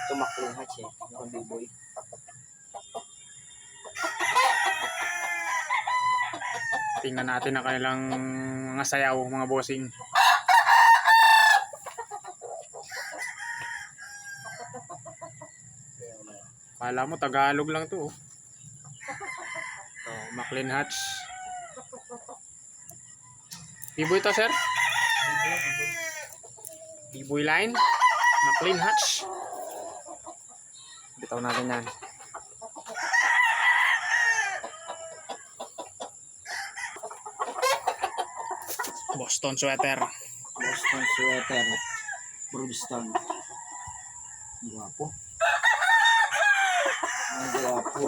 Tumakling hatch eh. Yung B-boy. Tingnan natin na kailang mga sayaw, mga bossing. Kala mo Tagalog lang to. Oh, Maclean hatch. B-boy to, sir? B-boy line. Maclean hatch. Bitaw natin yan. Boston sweater. Boston sweater. Broadstone. Guwapo. Ang guwapo.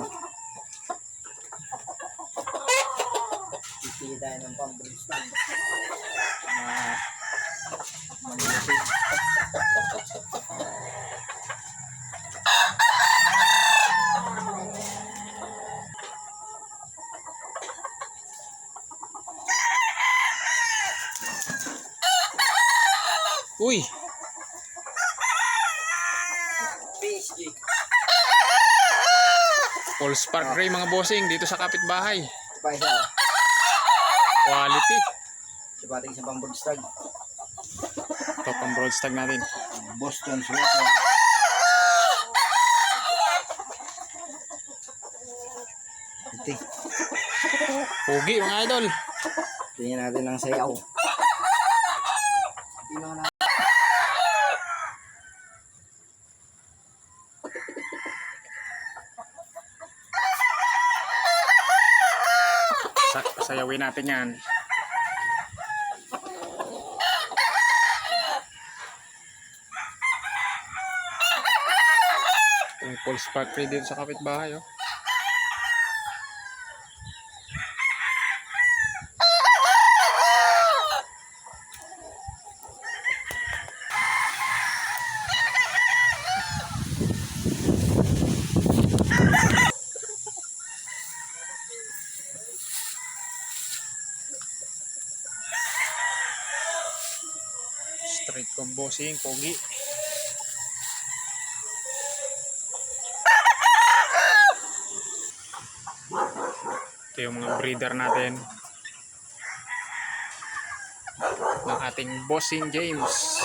Pipili tayo ng pang-Broadstone. Manilipid. Uy! PSG. Full spark gray mga bossing dito sa kapitbahay. Pa isa. Quality. Sabating sa pang-Broadstone. Ito pang broadstag natin. Boston sweater. Ito. Pugi mga idol. Tingnan natin ang sayaw. Tingnan natin. Sayawin natin yan. Full spark gray dito sa kapitbahay. Oh. Straight combosing, pogi. Ito yung mga breeder natin ng ating bossing James.